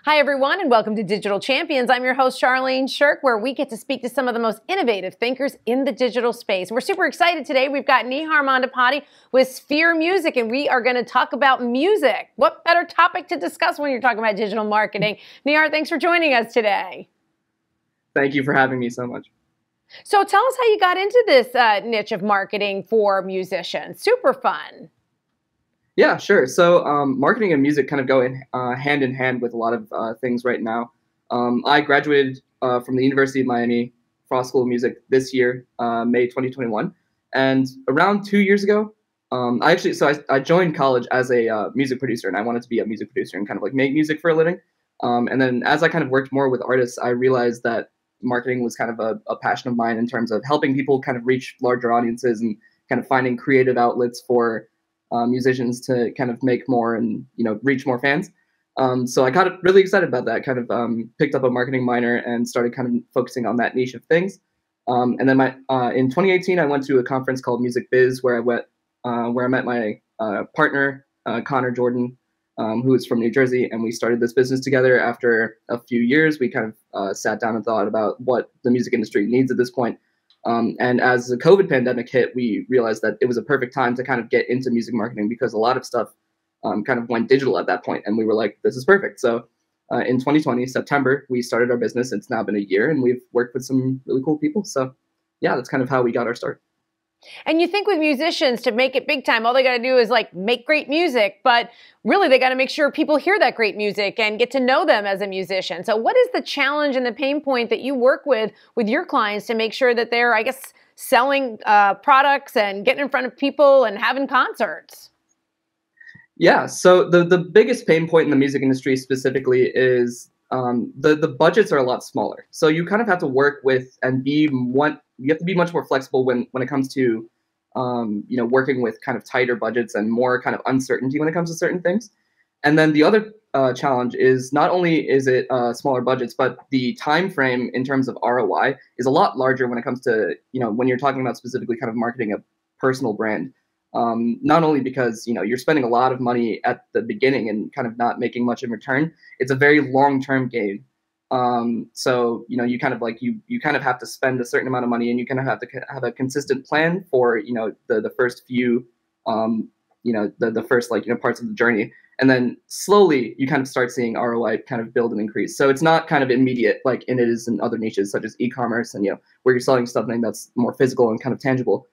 Hi, everyone, and welcome to Digital Champions. I'm your host, Charlene Shirk, where we get to speak to some of the most innovative thinkers in the digital space. We're super excited today. We've got Nihar Mandapaty with Sphere Music, and we are going to talk about music. What better topic to discuss when you're talking about digital marketing? Nihar, thanks for joining us today. Thank you for having me so much. So tell us how you got into this niche of marketing for musicians. Super fun. Yeah, sure. So marketing and music kind of go hand in hand with a lot of things right now. I graduated from the University of Miami Frost School of Music this year, May 2021. And around 2 years ago, I joined college as a music producer, and I wanted to be a music producer and kind of like make music for a living. And then as I kind of worked more with artists, I realized that marketing was kind of a passion of mine in terms of helping people kind of reach larger audiences and kind of finding creative outlets for musicians to kind of make more and reach more fans. So I got really excited about that. Kind of picked up a marketing minor and started kind of focusing on that niche of things. And then in 2018, I went to a conference called Music Biz where I met my partner Connor Jordan, who is from New Jersey, and we started this business together. After a few years, we kind of sat down and thought about what the music industry needs at this point. And as the COVID pandemic hit, we realized that it was a perfect time to kind of get into music marketing because a lot of stuff kind of went digital at that point. And we were like, this is perfect. So in 2020, September, we started our business. It's now been a year and we've worked with some really cool people. So yeah, that's kind of how we got our start. And you think with musicians to make it big time, all they got to do is like make great music, but really they got to make sure people hear that great music and get to know them as a musician. So what is the challenge and the pain point that you work with your clients to make sure that they're, I guess, selling products and getting in front of people and having concerts? Yeah, so the biggest pain point in the music industry specifically is the budgets are a lot smaller. So you kind of have to work with and you have to be much more flexible when it comes to working with kind of tighter budgets and more kind of uncertainty when it comes to certain things. And then the other challenge is not only is it smaller budgets, but the time frame in terms of ROI is a lot larger when it comes to when you're talking about specifically kind of marketing a personal brand. Not only because you're spending a lot of money at the beginning and kind of not making much in return. It's a very long-term game. So you kind of like you kind of have to spend a certain amount of money, and you kind of have to have a consistent plan for the first few the first parts of the journey, and then slowly you kind of start seeing ROI kind of build and increase. So it's not kind of immediate like it is in other niches such as e-commerce and where you're selling something that's more physical and kind of tangible.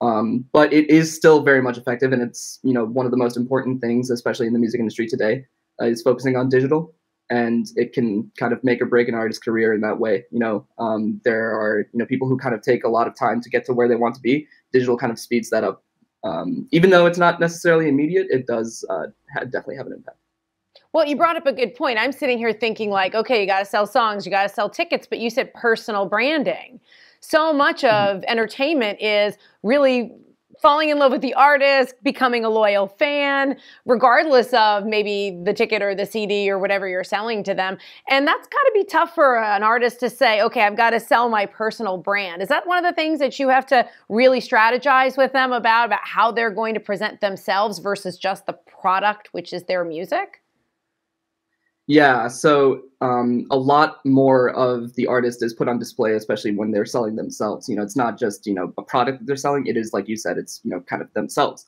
But it is still very much effective, and it's one of the most important things, especially in the music industry today, is focusing on digital, and it can kind of make or break an artist's career in that way. There are people who kind of take a lot of time to get to where they want to be. Digital kind of speeds that up, even though it's not necessarily immediate. It does definitely have an impact. Well, you brought up a good point. I'm sitting here thinking like, okay, you got to sell songs, you got to sell tickets, but you said personal branding. So much of entertainment is really falling in love with the artist, becoming a loyal fan, regardless of maybe the ticket or the CD or whatever you're selling to them. And that's got to be tough for an artist to say, okay, I've got to sell my personal brand. Is that one of the things that you have to really strategize with them about how they're going to present themselves versus just the product, which is their music? Yeah, so a lot more of the artist is put on display, especially when they're selling themselves. It's not just a product that they're selling. It is, like you said, it's kind of themselves.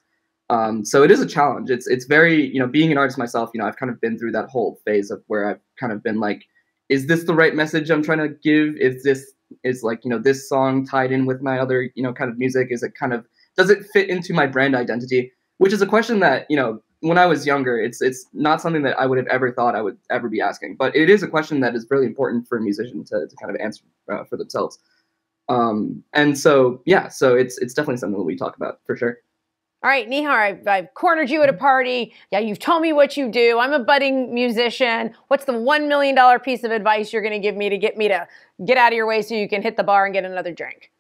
So it is a challenge. It's very being an artist myself. I've kind of been through that whole phase of where I've kind of been like, is this the right message I'm trying to give? Is this song tied in with my other kind of music? Does it fit into my brand identity? Which is a question that when I was younger, it's not something that I would have ever thought I would ever be asking, but it is a question that is really important for a musician to kind of answer for themselves. And so, yeah, so it's definitely something that we talk about for sure. All right, Nihar, I've cornered you at a party. Yeah, you've told me what you do. I'm a budding musician. What's the $1 million piece of advice you're going to give me to get out of your way so you can hit the bar and get another drink?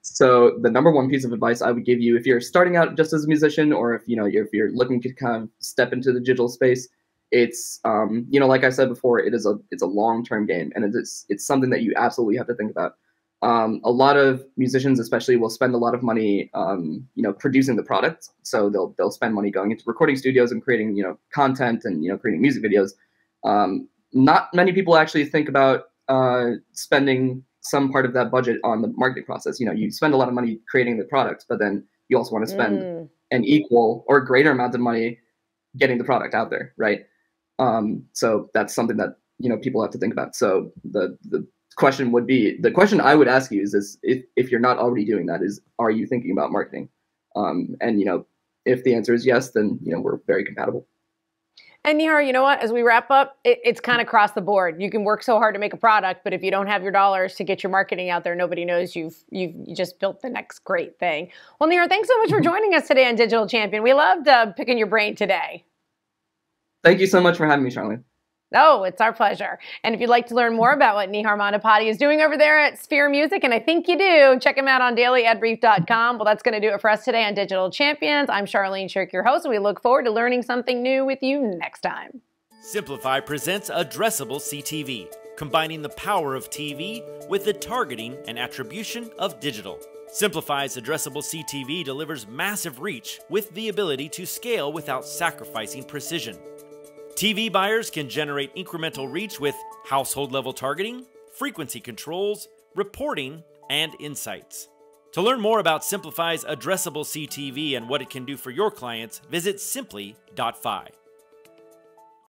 So the number one piece of advice I would give you if you're starting out just as a musician, or if you're looking to kind of step into the digital space, it's like I said before, it's a long-term game, and it's something that you absolutely have to think about. A lot of musicians, especially, will spend a lot of money, producing the product. So they'll spend money going into recording studios and creating, content and creating music videos. Not many people actually think about spending some part of that budget on the marketing process. You spend a lot of money creating the product, but then you also want to spend an equal or greater amount of money getting the product out there, right? So that's something that people have to think about. So the question I would ask you is if you're not already doing that, is are you thinking about marketing? And if the answer is yes, then we're very compatible. And Nihar, you know what? As we wrap up, it's kind of across the board. You can work so hard to make a product, but if you don't have your dollars to get your marketing out there, nobody knows you just built the next great thing. Well, Nihar, thanks so much for joining us today on Digital Champion. We loved picking your brain today. Thank you so much for having me, Charlene. Oh, it's our pleasure. And if you'd like to learn more about what Nihar Mandapaty is doing over there at Sphere Music, and I think you do, check him out on dailyadbrief.com. Well, that's going to do it for us today on Digital Champions. I'm Charlene Shirk, your host, and we look forward to learning something new with you next time. Simplify presents Addressable CTV, combining the power of TV with the targeting and attribution of digital. Simplify's Addressable CTV delivers massive reach with the ability to scale without sacrificing precision. TV buyers can generate incremental reach with household-level targeting, frequency controls, reporting, and insights. To learn more about Simplify's Addressable CTV and what it can do for your clients, visit simply.fi.